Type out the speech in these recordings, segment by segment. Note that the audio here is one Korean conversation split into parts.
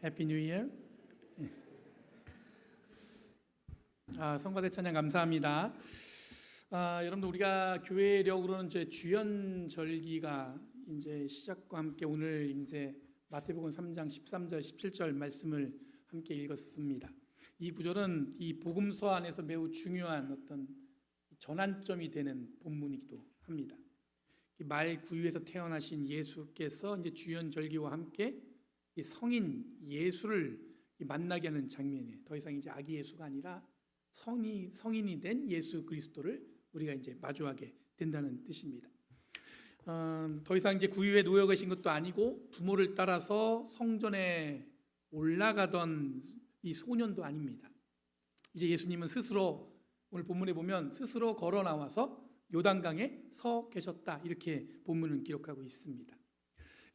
해피 뉴 이어. 성가대 찬양 감사합니다. 여러분들 우리가 교회력으로는 이제 주연절기가 이제 시작과 함께 오늘 이제 마태복음 3장 13절 17절 말씀을 함께 읽었습니다. 이 구절은 이 복음서 안에서 매우 중요한 어떤 전환점이 되는 본문이기도 합니다. 말 구유에서 태어나신 예수께서 이제 주연절기와 함께 이 성인 예수를 만나게 하는 장면이에요. 더 이상 이제 아기 예수가 아니라 성인이 된 예수 그리스도를 우리가 이제 마주하게 된다는 뜻입니다. 더 이상 이제 구유에 놓여 계신 것도 아니고 부모를 따라서 성전에 올라가던 이 소년도 아닙니다. 이제 예수님은 스스로 오늘 본문에 보면 스스로 걸어 나와서 요단강에 서 계셨다, 이렇게 본문은 기록하고 있습니다.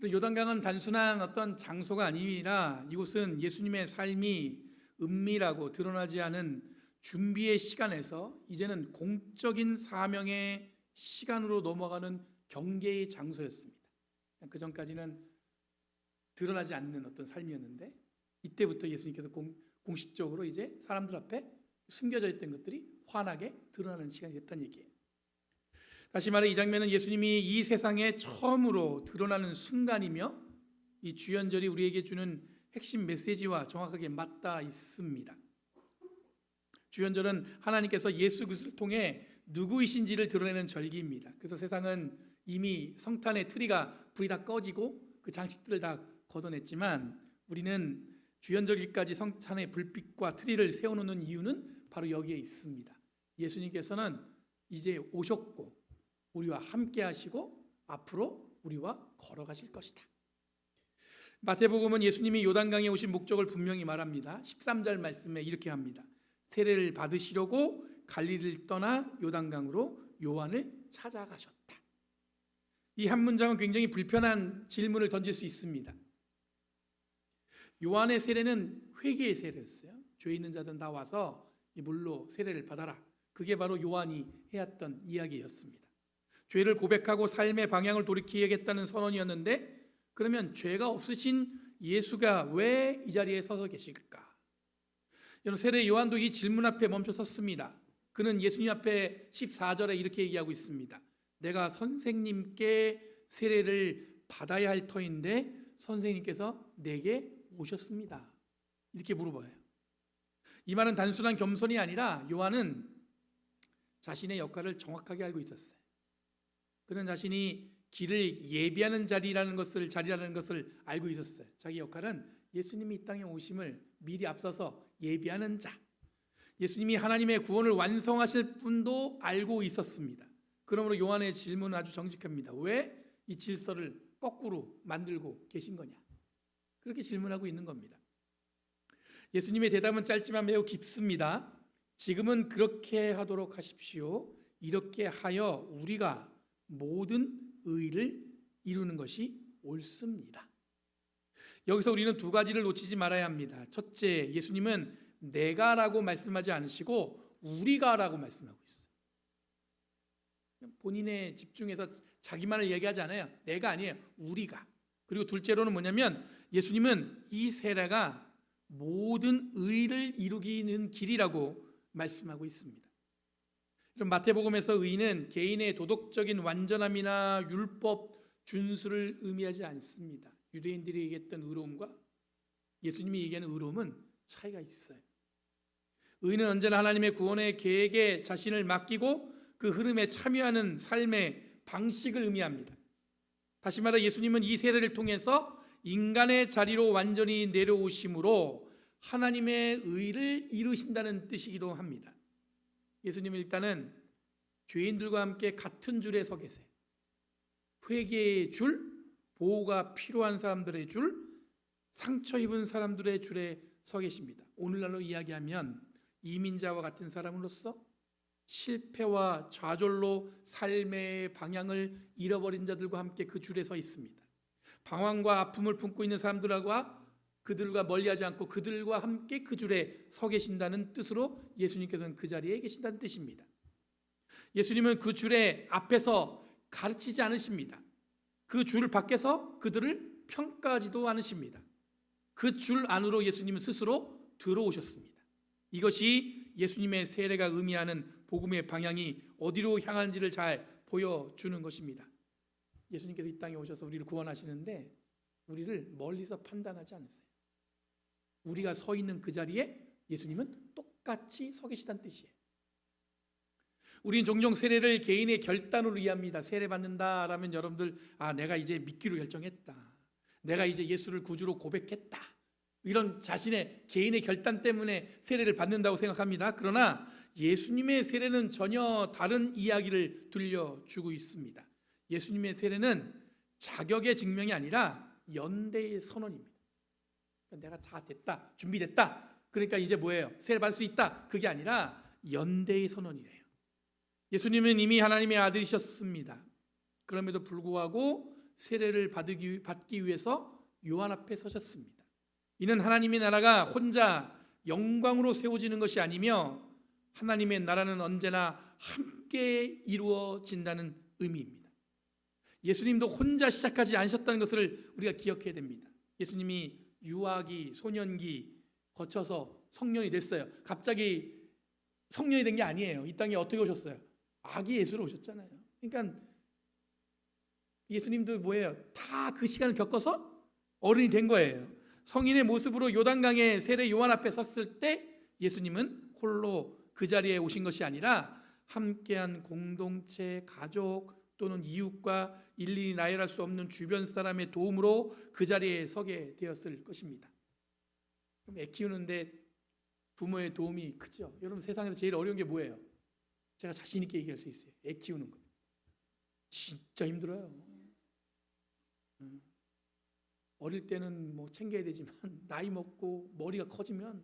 요단강은 단순한 어떤 장소가 아니라 이곳은 예수님의 삶이 은밀하고 드러나지 않은 준비의 시간에서 이제는 공적인 사명의 시간으로 넘어가는 경계의 장소였습니다. 그 전까지는 드러나지 않는 어떤 삶이었는데 이때부터 예수님께서 공식적으로 이제 사람들 앞에 숨겨져 있던 것들이 환하게 드러나는 시간이 됐다는 얘기예요. 다시 말해 이 장면은 예수님이 이 세상에 처음으로 드러나는 순간이며 이 주연절이 우리에게 주는 핵심 메시지와 정확하게 맞닿아 있습니다. 주연절은 하나님께서 예수 그리스도를 통해 누구이신지를 드러내는 절기입니다. 그래서 세상은 이미 성탄의 트리가 불이 다 꺼지고 그 장식들을 다 걷어냈지만 우리는 주연절기까지 성탄의 불빛과 트리를 세워놓는 이유는 바로 여기에 있습니다. 예수님께서는 이제 오셨고 우리와 함께 하시고 앞으로 우리와 걸어가실 것이다. 마태복음은 예수님이 요단강에 오신 목적을 분명히 말합니다. 13절 말씀에 이렇게 합니다. 세례를 받으시려고 갈릴리를 떠나 요단강으로 요한을 찾아가셨다. 이 한 문장은 굉장히 불편한 질문을 던질 수 있습니다. 요한의 세례는 회개의 세례였어요. 죄 있는 자들은 다 와서 이 물로 세례를 받아라. 그게 바로 요한이 해왔던 이야기였습니다. 죄를 고백하고 삶의 방향을 돌이키겠다는 선언이었는데 그러면 죄가 없으신 예수가 왜 이 자리에 서서 계실까? 여러분, 세례 요한도 이 질문 앞에 멈춰 섰습니다. 그는 예수님 앞에 14절에 이렇게 얘기하고 있습니다. 내가 선생님께 세례를 받아야 할 터인데 선생님께서 내게 오셨습니다. 이렇게 물어봐요. 이 말은 단순한 겸손이 아니라 요한은 자신의 역할을 정확하게 알고 있었어요. 그는 자신이 길을 예비하는 자리라는 것을 알고 있었어요. 자기 역할은 예수님이 이 땅에 오심을 미리 앞서서 예비하는 자, 예수님이 하나님의 구원을 완성하실 분도 알고 있었습니다. 그러므로 요한의 질문은 아주 정직합니다. 왜 이 질서를 거꾸로 만들고 계신 거냐? 그렇게 질문하고 있는 겁니다. 예수님의 대답은 짧지만 매우 깊습니다. 지금은 그렇게 하도록 하십시오. 이렇게 하여 우리가 모든 의를 이루는 것이 옳습니다. 여기서 우리는 두 가지를 놓치지 말아야 합니다. 첫째, 예수님은 내가라고 말씀하지 않으시고 우리가라고 말씀하고 있어요. 본인의 집중해서 자기만을 얘기하지 않아요. 내가 아니에요. 우리가. 그리고 둘째로는 뭐냐면 예수님은 이 세례가 모든 의를 이루기는 길이라고 말씀하고 있습니다. 마태복음에서 의는 개인의 도덕적인 완전함이나 율법 준수를 의미하지 않습니다. 유대인들이 얘기했던 의로움과 예수님이 얘기하는 의로움은 차이가 있어요. 의는 언제나 하나님의 구원의 계획에 자신을 맡기고 그 흐름에 참여하는 삶의 방식을 의미합니다. 다시 말해 예수님은 이 세례를 통해서 인간의 자리로 완전히 내려오심으로 하나님의 의를 이루신다는 뜻이기도 합니다. 예수님은 일단은 죄인들과 함께 같은 줄에 서 계세요. 회개의 줄, 보호가 필요한 사람들의 줄, 상처 입은 사람들의 줄에 서 계십니다. 오늘날로 이야기하면 이민자와 같은 사람으로서 실패와 좌절로 삶의 방향을 잃어버린 자들과 함께 그 줄에 서 있습니다. 방황과 아픔을 품고 있는 사람들과 그들과 멀리하지 않고 그들과 함께 그 줄에 서 계신다는 뜻으로 예수님께서는 그 자리에 계신다는 뜻입니다. 예수님은 그 줄에 앞에서 가르치지 않으십니다. 그 줄 밖에서 그들을 평가하지도 않으십니다. 그 줄 안으로 예수님은 스스로 들어오셨습니다. 이것이 예수님의 세례가 의미하는 복음의 방향이 어디로 향하는지를 잘 보여주는 것입니다. 예수님께서 이 땅에 오셔서 우리를 구원하시는데 우리를 멀리서 판단하지 않으세요. 우리가 서 있는 그 자리에 예수님은 똑같이 서 계시다는 뜻이에요. 우리는 종종 세례를 개인의 결단으로 이해합니다. 세례 받는다라면 여러분들 내가 이제 믿기로 결정했다. 내가 이제 예수를 구주로 고백했다. 이런 자신의 개인의 결단 때문에 세례를 받는다고 생각합니다. 그러나 예수님의 세례는 전혀 다른 이야기를 들려주고 있습니다. 예수님의 세례는 자격의 증명이 아니라 연대의 선언입니다. 내가 다 됐다, 준비됐다. 그러니까 이제 뭐예요? 세례 받을 수 있다. 그게 아니라 연대의 선언이래요. 예수님은 이미 하나님의 아들이셨습니다. 그럼에도 불구하고 세례를 받기 위해서 요한 앞에 서셨습니다. 이는 하나님의 나라가 혼자 영광으로 세워지는 것이 아니며 하나님의 나라는 언제나 함께 이루어진다는 의미입니다. 예수님도 혼자 시작하지 않으셨다는 것을 우리가 기억해야 됩니다. 예수님이 유아기, 소년기 거쳐서 성년이 됐어요. 갑자기 성년이 된 게 아니에요. 이 땅에 어떻게 오셨어요? 아기 예수로 오셨잖아요. 그러니까 예수님도 뭐예요? 다 그 시간을 겪어서 어른이 된 거예요. 성인의 모습으로 요단강에 세례 요한 앞에 섰을 때 예수님은 홀로 그 자리에 오신 것이 아니라 함께한 공동체, 가족 또는 이웃과 일일이 나열할 수 없는 주변 사람의 도움으로 그 자리에 서게 되었을 것입니다. 그럼 애 키우는데 부모의 도움이 크죠. 여러분 세상에서 제일 어려운 게 뭐예요? 제가 자신 있게 얘기할 수 있어요. 애 키우는 거 진짜 힘들어요. 어릴 때는 뭐 챙겨야 되지만 나이 먹고 머리가 커지면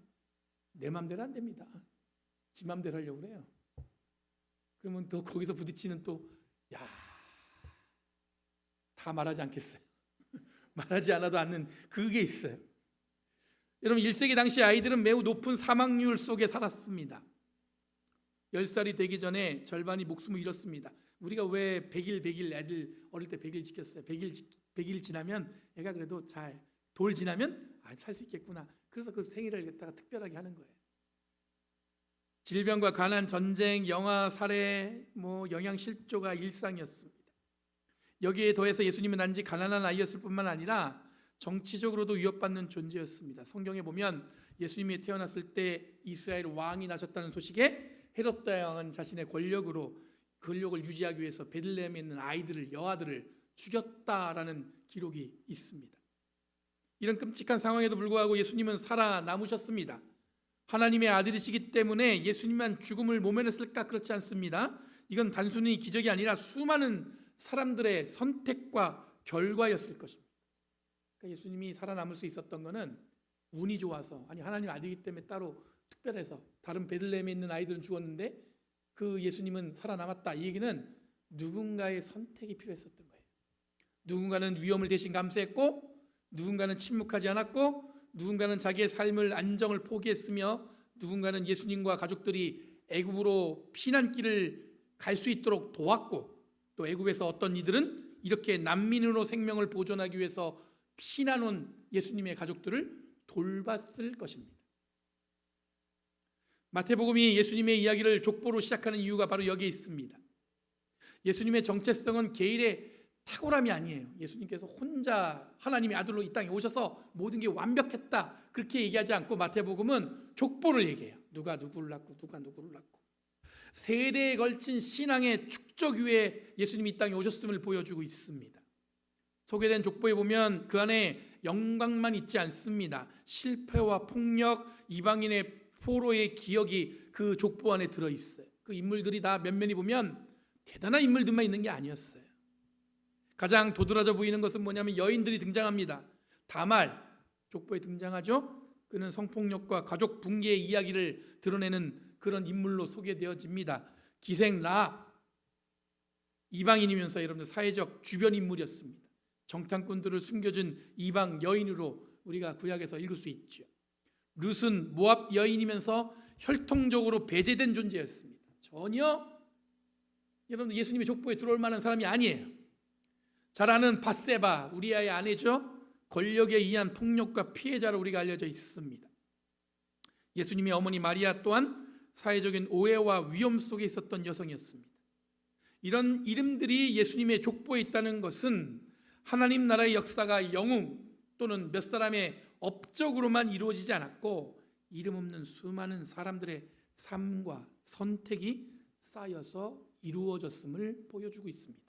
내 맘대로 안 됩니다. 지 맘대로 하려고 그래요. 그러면 또 거기서 부딪히는 다 말하지 않겠어요. 말하지 않아도 않는 그게 있어요. 여러분 1세기 당시 아이들은 매우 높은 사망률 속에 살았습니다. 10살이 되기 전에 절반이 목숨을 잃었습니다. 우리가 왜 100일 애들 어릴 때 100일 지켰어요. 100일 지나면 애가 그래도 돌 지나면 살 수 있겠구나. 그래서 그 생일을 갖다가 특별하게 하는 거예요. 질병과 가난, 전쟁, 영아, 살해, 영양실조가 일상이었습니다. 여기에 더해서 예수님은 단지 가난한 아이였을 뿐만 아니라 정치적으로도 위협받는 존재였습니다. 성경에 보면 예수님이 태어났을 때 이스라엘 왕이 나셨다는 소식에 헤롯 왕은 자신의 권력을 유지하기 위해서 베들레헴에 있는 아이들을, 여아들을 죽였다라는 기록이 있습니다. 이런 끔찍한 상황에도 불구하고 예수님은 살아남으셨습니다. 하나님의 아들이시기 때문에 예수님만 죽음을 모면했을까? 그렇지 않습니다. 이건 단순히 기적이 아니라 수많은 사람들의 선택과 결과였을 것입니다. 그러니까 예수님이 살아남을 수 있었던 것은 운이 좋아서, 하나님 아들이기 때문에 따로 특별해서 다른 베들레헴에 있는 아이들은 죽었는데 그 예수님은 살아남았다. 이 얘기는 누군가의 선택이 필요했었던 거예요. 누군가는 위험을 대신 감수했고, 누군가는 침묵하지 않았고, 누군가는 자기의 삶을 안정을 포기했으며, 누군가는 예수님과 가족들이 애굽으로 피난길을 갈 수 있도록 도왔고, 또 애굽에서 어떤 이들은 이렇게 난민으로 생명을 보존하기 위해서 피난 온 예수님의 가족들을 돌봤을 것입니다. 마태복음이 예수님의 이야기를 족보로 시작하는 이유가 바로 여기에 있습니다. 예수님의 정체성은 개인의 탁월함이 아니에요. 예수님께서 혼자 하나님의 아들로 이 땅에 오셔서 모든 게 완벽했다 그렇게 얘기하지 않고 마태복음은 족보를 얘기해요. 누가 누구를 낳고 누가 누구를 낳고 세대에 걸친 신앙의 축적 위에 예수님이 이 땅에 오셨음을 보여주고 있습니다. 소개된 족보에 보면 그 안에 영광만 있지 않습니다. 실패와 폭력, 이방인의 포로의 기억이 그 족보 안에 들어있어요. 그 인물들이 다 면면히 보면 대단한 인물들만 있는 게 아니었어요. 가장 도드라져 보이는 것은 뭐냐면 여인들이 등장합니다. 다말, 족보에 등장하죠. 그는 성폭력과 가족 붕괴의 이야기를 드러내는 그런 인물로 소개되어집니다. 기생 라합, 이방인이면서 여러분들 사회적 주변 인물이었습니다. 정탐꾼들을 숨겨준 이방 여인으로 우리가 구약에서 읽을 수 있죠. 룻은 모압 여인이면서 혈통적으로 배제된 존재였습니다. 전혀 여러분 예수님의 족보에 들어올 만한 사람이 아니에요. 잘 아는 밧세바, 우리아의 아내죠. 권력에 의한 폭력과 피해자로 우리가 알려져 있습니다. 예수님의 어머니 마리아 또한 사회적인 오해와 위험 속에 있었던 여성이었습니다. 이런 이름들이 예수님의 족보에 있다는 것은 하나님 나라의 역사가 영웅 또는 몇 사람의 업적으로만 이루어지지 않았고 이름 없는 수많은 사람들의 삶과 선택이 쌓여서 이루어졌음을 보여주고 있습니다.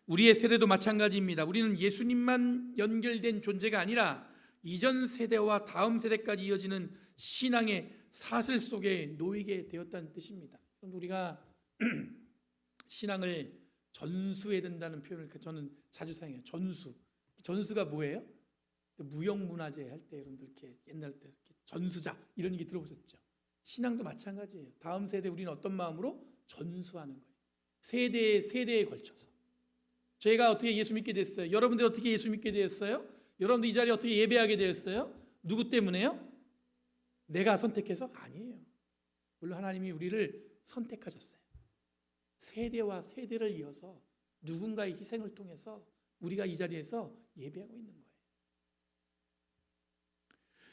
우리의 세례도 마찬가지입니다. 우리는 예수님만 연결된 존재가 아니라 이전 세대와 다음 세대까지 이어지는 신앙의 사슬 속에 놓이게 되었다는 뜻입니다. 우리가 신앙을 전수해야 된다는 표현을 저는 자주 사용해요. 전수가 뭐예요? 무형문화재 할 때 여러분들 이렇게 옛날 때 이렇게 전수자 이런 얘기 들어보셨죠? 신앙도 마찬가지예요. 다음 세대 우리는 어떤 마음으로 전수하는 거예요. 세대에 걸쳐서. 저희가 어떻게 예수 믿게 됐어요? 여러분들 어떻게 예수 믿게 되었어요? 여러분들 이 자리에 어떻게 예배하게 되었어요? 누구 때문에요? 내가 선택해서? 아니에요. 물론 하나님이 우리를 선택하셨어요. 세대와 세대를 이어서 누군가의 희생을 통해서 우리가 이 자리에서 예배하고 있는 거예요.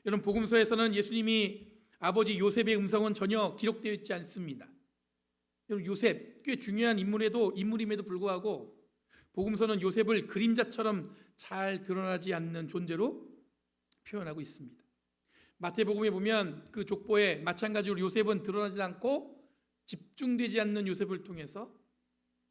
여러분, 복음서에서는 예수님이 아버지 요셉의 음성은 전혀 기록되어 있지 않습니다. 여러분, 요셉 꽤 중요한 인물임에도 불구하고 복음서는 요셉을 그림자처럼 잘 드러나지 않는 존재로 표현하고 있습니다. 마태복음에 보면 그 족보에 마찬가지로 요셉은 드러나지 않고 집중되지 않는 요셉을 통해서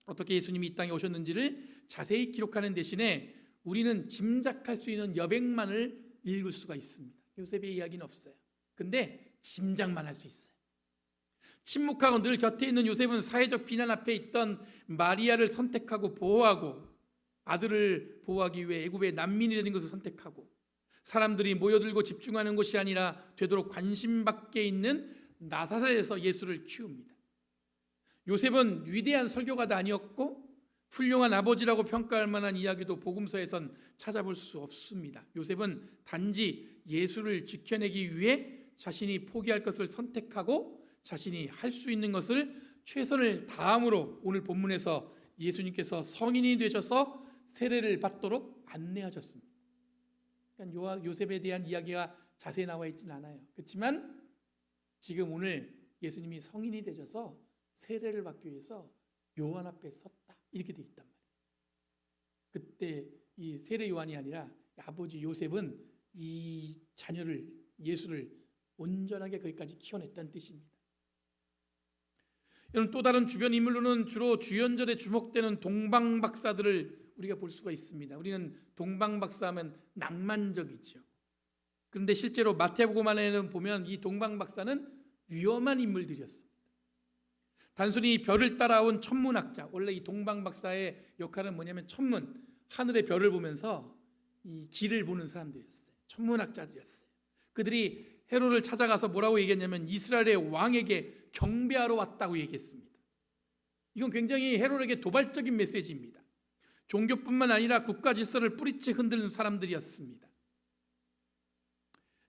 어떻게 예수님이 이 땅에 오셨는지를 자세히 기록하는 대신에 우리는 짐작할 수 있는 여백만을 읽을 수가 있습니다. 요셉의 이야기는 없어요. 근데 짐작만 할 수 있어요. 침묵하고 늘 곁에 있는 요셉은 사회적 비난 앞에 있던 마리아를 선택하고 보호하고 아들을 보호하기 위해 애굽의 난민이 되는 것을 선택하고 사람들이 모여들고 집중하는 곳이 아니라 되도록 관심 밖에 있는 나사렛에서 예수를 키웁니다. 요셉은 위대한 설교가도 아니었고 훌륭한 아버지라고 평가할 만한 이야기도 복음서에선 찾아볼 수 없습니다. 요셉은 단지 예수를 지켜내기 위해 자신이 포기할 것을 선택하고 자신이 할 수 있는 것을 최선을 다함으로 오늘 본문에서 예수님께서 성인이 되셔서 세례를 받도록 안내하셨습니다. 그러니까 요셉에 대한 이야기가 자세히 나와 있지는 않아요. 그렇지만 지금 오늘 예수님이 성인이 되셔서 세례를 받기 위해서 요한 앞에 섰다 이렇게 돼 있단 말이에요. 그때 이 세례 요한이 아니라 아버지 요셉은 이 자녀를 예수를 온전하게 거기까지 키워냈다는 뜻입니다. 여러분, 또 다른 주변 인물로는 주로 주연절에 주목되는 동방박사들을 우리가 볼 수가 있습니다. 우리는 동방박사하면 낭만적이죠. 그런데 실제로 마태복음 안에는 보면 이 동방박사는 위험한 인물들이었습니다. 단순히 별을 따라온 천문학자, 원래 이 동방박사의 역할은 뭐냐면 천문, 하늘의 별을 보면서 이 길을 보는 사람들이었어요. 천문학자들이었어요. 그들이 헤롯을 찾아가서 뭐라고 얘기했냐면 이스라엘의 왕에게 경배하러 왔다고 얘기했습니다. 이건 굉장히 헤롯에게 도발적인 메시지입니다. 종교뿐만 아니라 국가 질서를 뿌리째 흔드는 사람들이었습니다.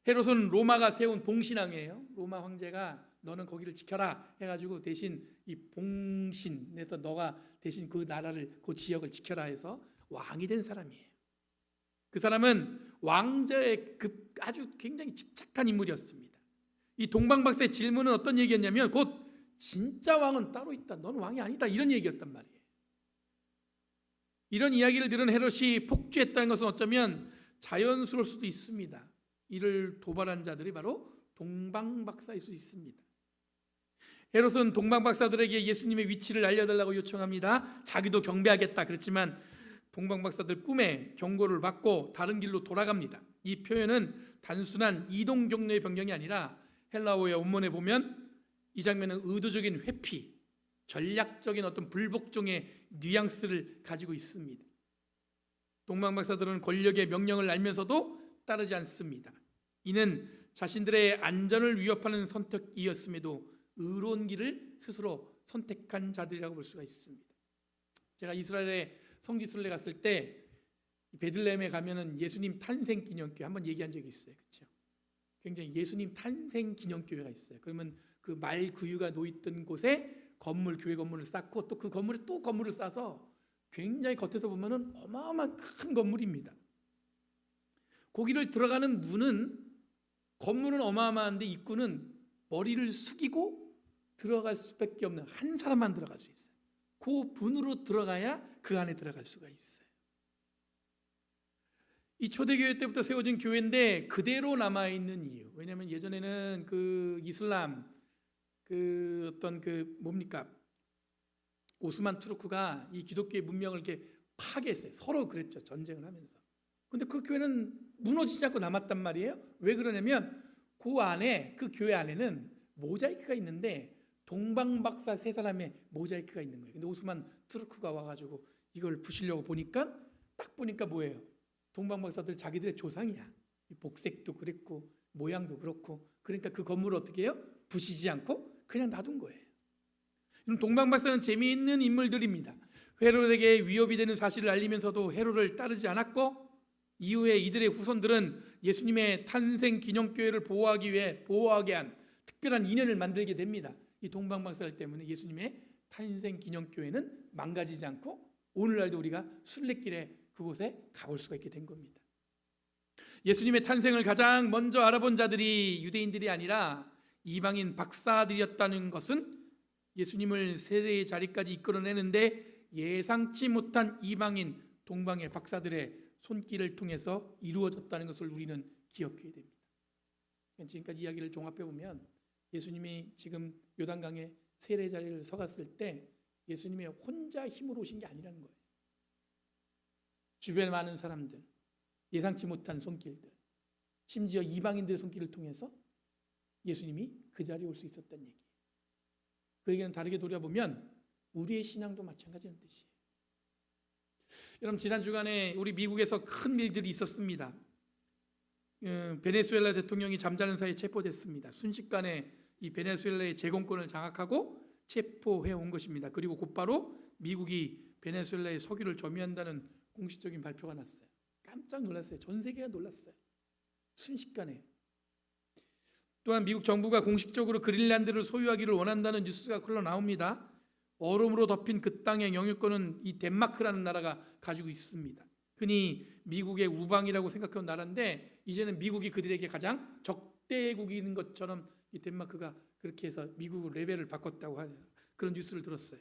헤롯은 로마가 세운 봉신왕이에요. 로마 황제가 너는 거기를 지켜라 해가지고 대신 이 봉신에서 너가 대신 그 나라를 그 지역을 지켜라 해서 왕이 된 사람이에요. 그 사람은 왕자의 아주 굉장히 집착한 인물이었습니다. 이 동방박사의 질문은 어떤 얘기였냐면 곧 진짜 왕은 따로 있다. 너는 왕이 아니다. 이런 얘기였단 말이에요. 이런 이야기를 들은 헤롯이 폭주했다는 것은 어쩌면 자연스러울 수도 있습니다. 이를 도발한 자들이 바로 동방박사일 수 있습니다. 헤롯은 동방박사들에게 예수님의 위치를 알려달라고 요청합니다. 자기도 경배하겠다 그랬지만 동방박사들 꿈에 경고를 받고 다른 길로 돌아갑니다. 이 표현은 단순한 이동 경로의 변경이 아니라 헬라어의 원문에 보면 이 장면은 의도적인 회피, 전략적인 어떤 불복종의 뉘앙스를 가지고 있습니다. 동방박사들은 권력의 명령을 알면서도 따르지 않습니다. 이는 자신들의 안전을 위협하는 선택이었음에도 의로운 길을 스스로 선택한 자들이라고 볼 수가 있습니다. 제가 이스라엘에 성지순례 갔을 때 베들레헴에 가면은 예수님 탄생 기념교회 한번 얘기한 적이 있어요. 그렇죠? 굉장히 예수님 탄생 기념교회가 있어요. 그러면 그 말 구유가 놓였던 곳에 교회 건물을 쌓고 또 그 건물에 또 건물을 쌓아서 굉장히 겉에서 보면은 어마어마한 큰 건물입니다. 거기를 들어가는 문은, 건물은 어마어마한데 입구는 머리를 숙이고 들어갈 수밖에 없는 한 사람만 들어갈 수 있어요. 그 문으로 들어가야 그 안에 들어갈 수가 있어요. 이 초대교회 때부터 세워진 교회인데 그대로 남아있는 이유, 왜냐하면 예전에는 그 이슬람 오스만 투르크가 이 기독교의 문명을 이렇게 파괴했어요. 서로 그랬죠, 전쟁을 하면서. 근데 그 교회는 무너지지 않고 남았단 말이에요. 왜 그러냐면 그 교회 안에는 모자이크가 있는데 동방박사 세 사람의 모자이크가 있는 거예요. 근데 오스만 투르크가 와가지고 이걸 부시려고 보니까 딱 보니까 뭐예요? 동방박사들 자기들의 조상이야. 복색도 그랬고 모양도 그렇고, 그러니까 그 건물을 어떻게 해요? 부시지 않고 그냥 놔둔 거예요. 동방박사는 재미있는 인물들입니다. 헤롯에게 위협이 되는 사실을 알리면서도 헤롯을 따르지 않았고, 이후에 이들의 후손들은 예수님의 탄생 기념교회를 보호하게 한 특별한 인연을 만들게 됩니다. 이 동방박사들 때문에 예수님의 탄생 기념교회는 망가지지 않고 오늘날도 우리가 순례길에 그곳에 가볼 수가 있게 된 겁니다. 예수님의 탄생을 가장 먼저 알아본 자들이 유대인들이 아니라 이방인 박사들이었다는 것은 예수님을 세례의 자리까지 이끌어내는데 예상치 못한 이방인 동방의 박사들의 손길을 통해서 이루어졌다는 것을 우리는 기억해야 됩니다. 지금까지 이야기를 종합해 보면 예수님이 지금 요단강에 세례 자리를 서갔을 때 예수님이 혼자 힘으로 오신 게 아니라는 거예요. 주변에 많은 사람들, 예상치 못한 손길들, 심지어 이방인들의 손길을 통해서 예수님이 그 자리에 올 수 있었다는 얘기예요. 그 얘기는 다르게 돌아보면 우리의 신앙도 마찬가지라는 뜻이에요. 여러분, 지난 주간에 우리 미국에서 큰 일들이 있었습니다. 베네수엘라 대통령이 잠자는 사이에 체포됐습니다. 순식간에 이 베네수엘라의 제공권을 장악하고 체포해 온 것입니다. 그리고 곧바로 미국이 베네수엘라의 석유를 점유한다는 공식적인 발표가 났어요. 깜짝 놀랐어요. 전 세계가 놀랐어요. 순식간에. 또한 미국 정부가 공식적으로 그린란드를 소유하기를 원한다는 뉴스가 흘러나옵니다. 얼음으로 덮인 그 땅의 영유권은 이 덴마크라는 나라가 가지고 있습니다. 흔히 미국의 우방이라고 생각해온 나라인데 이제는 미국이 그들에게 가장 적대국인 것처럼 이 덴마크가 그렇게 해서 미국 레벨을 바꿨다고 하는 그런 뉴스를 들었어요.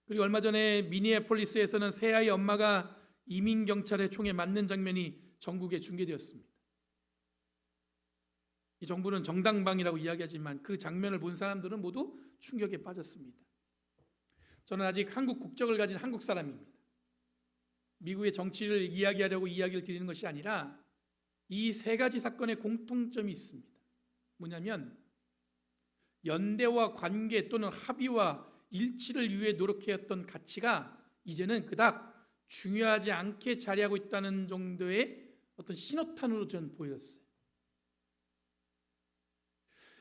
그리고 얼마 전에 미니애폴리스에서는 새아이 엄마가 이민경찰의 총에 맞는 장면이 전국에 중계되었습니다. 이 정부는 정당방위라고 이야기하지만 그 장면을 본 사람들은 모두 충격에 빠졌습니다. 저는 아직 한국 국적을 가진 한국 사람입니다. 미국의 정치를 이야기하려고 이야기를 드리는 것이 아니라 이 세 가지 사건의 공통점이 있습니다. 뭐냐면 연대와 관계 또는 합의와 일치를 위해 노력해왔던 가치가 이제는 그닥 중요하지 않게 자리하고 있다는 정도의 어떤 신호탄으로 저는 보였어요.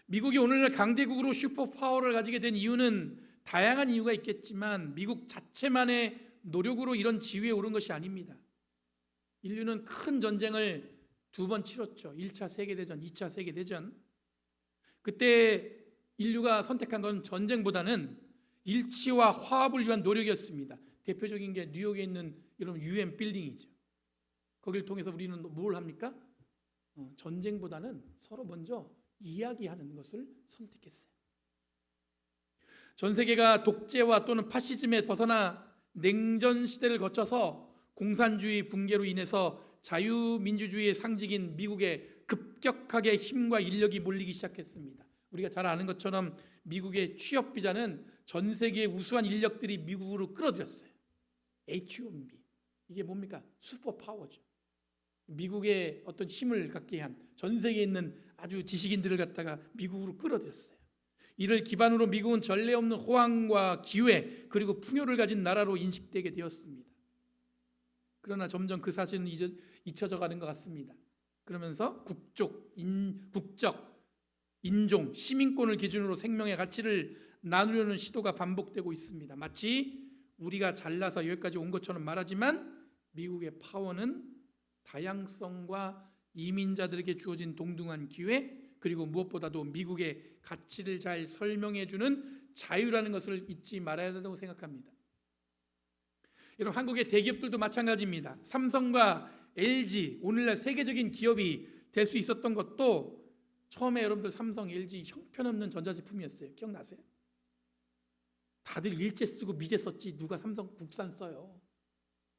미국이 오늘날 강대국으로 슈퍼파워를 가지게 된 이유는 다양한 이유가 있겠지만 미국 자체만의 노력으로 이런 지위에 오른 것이 아닙니다. 인류는 큰 전쟁을 2번 치렀죠. 1차 세계대전, 2차 세계대전. 그때 인류가 선택한 건 전쟁보다는 일치와 화합을 위한 노력이었습니다. 대표적인 게 뉴욕에 있는 이런 UN 빌딩이죠. 거기를 통해서 우리는 뭘 합니까? 전쟁보다는 서로 먼저 이야기하는 것을 선택했어요. 전 세계가 독재와 또는 파시즘에 벗어나 냉전 시대를 거쳐서 공산주의 붕괴로 인해서 자유민주주의의 상징인 미국에 급격하게 힘과 인력이 몰리기 시작했습니다. 우리가 잘 아는 것처럼 미국의 취업 비자는 전 세계의 우수한 인력들이 미국으로 끌어들였어요. H1B. 이게 뭡니까? 슈퍼파워죠. 미국의 어떤 힘을 갖게 한 전 세계에 있는 아주 지식인들을 갖다가 미국으로 끌어들였어요. 이를 기반으로 미국은 전례 없는 호황과 기회 그리고 풍요를 가진 나라로 인식되게 되었습니다. 그러나 점점 그 사실은 잊혀져 가는 것 같습니다. 그러면서 국적, 인종, 시민권을 기준으로 생명의 가치를 나누려는 시도가 반복되고 있습니다. 마치 우리가 잘나서 여기까지 온 것처럼 말하지만 미국의 파워는 다양성과 이민자들에게 주어진 동등한 기회 그리고 무엇보다도 미국의 가치를 잘 설명해주는 자유라는 것을 잊지 말아야 된다고 생각합니다. 여러분, 한국의 대기업들도 마찬가지입니다. 삼성과 LG, 오늘날 세계적인 기업이 될 수 있었던 것도 처음에 여러분들 삼성, LG 형편없는 전자제품이었어요. 기억나세요? 다들 일제 쓰고 미제 썼지 누가 삼성 국산 써요.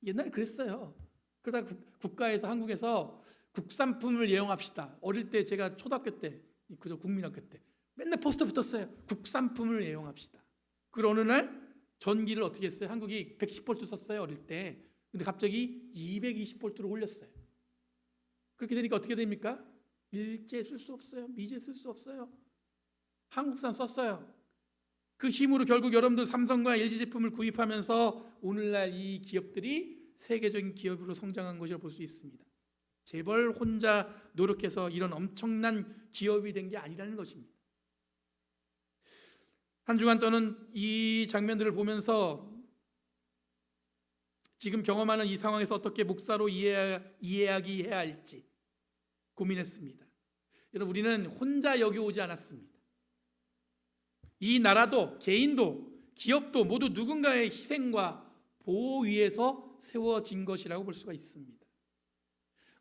옛날에 그랬어요. 그러다 국가에서 한국에서 국산품을 애용합시다. 어릴 때 제가 초등학교 때, 그저 국민학교 때 맨날 포스터 붙었어요. 국산품을 애용합시다. 그리고 어느 날 전기를 어떻게 했어요? 한국이 110V 썼어요 어릴 때. 근데 갑자기 220V로 올렸어요. 그렇게 되니까 어떻게 됩니까? 일제 쓸 수 없어요. 미제 쓸 수 없어요. 한국산 썼어요. 그 힘으로 결국 여러분들 삼성과 LG 제품을 구입하면서 오늘날 이 기업들이 세계적인 기업으로 성장한 것이라고 볼 수 있습니다. 재벌 혼자 노력해서 이런 엄청난 기업이 된 게 아니라는 것입니다. 한 주간 저는 이 장면들을 보면서 지금 경험하는 이 상황에서 어떻게 목사로 이야기해야 할지 고민했습니다. 여러분, 우리는 혼자 여기 오지 않았습니다. 이 나라도 개인도 기업도 모두 누군가의 희생과 보호 위에서 세워진 것이라고 볼 수가 있습니다.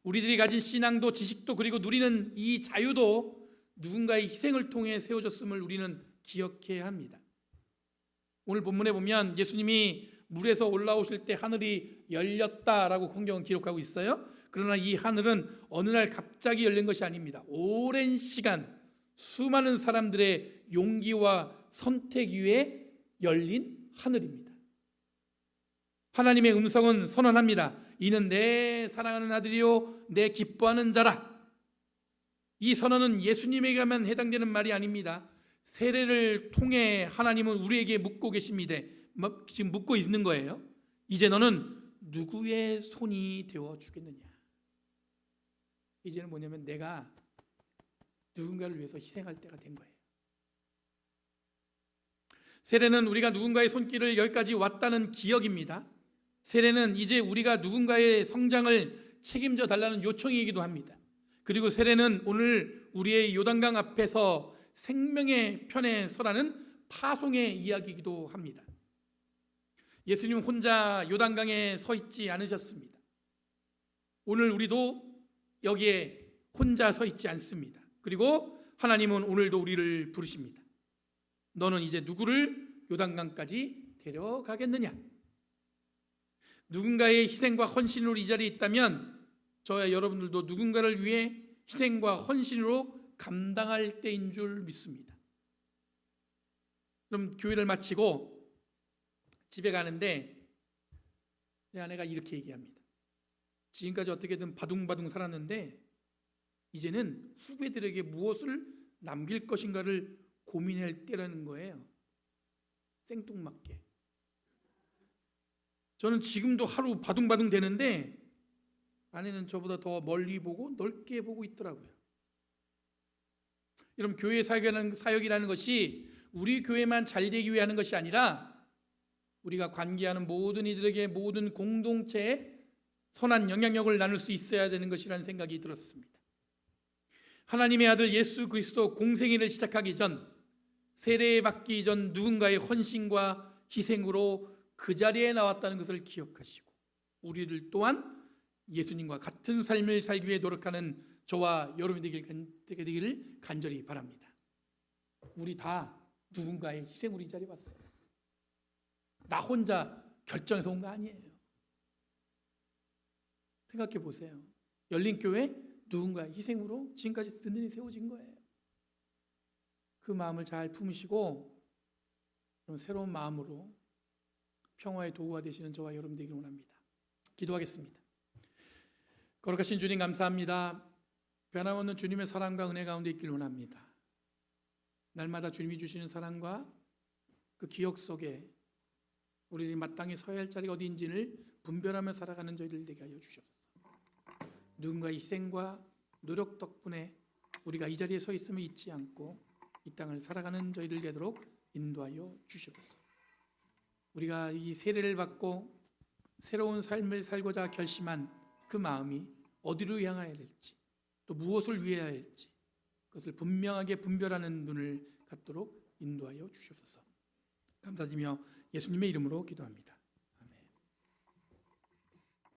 우리들이 가진 신앙도 지식도 그리고 누리는 이 자유도 누군가의 희생을 통해 세워졌음을 우리는 기억해야 합니다. 오늘 본문에 보면 예수님이 물에서 올라오실 때 하늘이 열렸다라고 성경은 기록하고 있어요. 그러나 이 하늘은 어느 날 갑자기 열린 것이 아닙니다. 오랜 시간 수많은 사람들의 용기와 선택 위에 열린 하늘입니다. 하나님의 음성은 선언합니다. 이는 내 사랑하는 아들이요 내 기뻐하는 자라. 이 선언은 예수님에게만 해당되는 말이 아닙니다. 세례를 통해 하나님은 우리에게 묻고 계십니다. 지금 묻고 있는 거예요. 이제 너는 누구의 손이 되어 주겠느냐. 이제는 뭐냐면 내가 누군가를 위해서 희생할 때가 된 거예요. 세례는 우리가 누군가의 손길을 여기까지 왔다는 기억입니다. 세례는 이제 우리가 누군가의 성장을 책임져 달라는 요청이기도 합니다. 그리고 세례는 오늘 우리의 요단강 앞에서 생명의 편에 서라는 파송의 이야기이기도 합니다. 예수님 혼자 요단강에 서 있지 않으셨습니다. 오늘 우리도 여기에 혼자 서 있지 않습니다. 그리고 하나님은 오늘도 우리를 부르십니다. 너는 이제 누구를 요단강까지 데려가겠느냐? 누군가의 희생과 헌신으로 이 자리에 있다면 저와 여러분들도 누군가를 위해 희생과 헌신으로 감당할 때인 줄 믿습니다. 그럼 교회를 마치고 집에 가는데 제 아내가 이렇게 얘기합니다. 지금까지 어떻게든 바둥바둥 살았는데 이제는 후배들에게 무엇을 남길 것인가를 고민할 때라는 거예요. 생뚱맞게. 저는 지금도 하루 바둥바둥 되는데 아내는 저보다 더 멀리 보고 넓게 보고 있더라고요. 여러분, 교회 사역이라는 것이 우리 교회만 잘 되기 위해 하는 것이 아니라 우리가 관계하는 모든 이들에게 모든 공동체에 선한 영향력을 나눌 수 있어야 되는 것이라는 생각이 들었습니다. 하나님의 아들 예수 그리스도 공생애를 시작하기 전, 세례 받기 전 누군가의 헌신과 희생으로 그 자리에 나왔다는 것을 기억하시고 우리들 또한 예수님과 같은 삶을 살기 위해 노력하는 저와 여러분이 되기를 간절히 바랍니다. 우리 다 누군가의 희생으로 이 자리에 왔어요. 나 혼자 결정해서 온 거 아니에요. 생각해 보세요. 열린교회 누군가의 희생으로 지금까지 든든히 세워진 거예요. 그 마음을 잘 품으시고 새로운 마음으로 평화의 도구가 되시는 저와 여러분 되기를 원합니다. 기도하겠습니다. 거룩하신 주님, 감사합니다. 변함없는 주님의 사랑과 은혜 가운데 있길 원합니다. 날마다 주님이 주시는 사랑과 그 기억 속에 우리들이 마땅히 서야 할 자리가 어디인지를 분별하며 살아가는 저희들 되게 하여 주시옵소서. 누군가의 희생과 노력 덕분에 우리가 이 자리에 서 있음을 잊지 않고 이 땅을 살아가는 저희들 되도록 인도하여 주시옵소서. 우리가 이 세례를 받고 새로운 삶을 살고자 결심한 그 마음이 어디로 향해야 될지 또 무엇을 위해야 할지 그것을 분명하게 분별하는 눈을 갖도록 인도하여 주시옵소서. 감사드리며 예수님의 이름으로 기도합니다.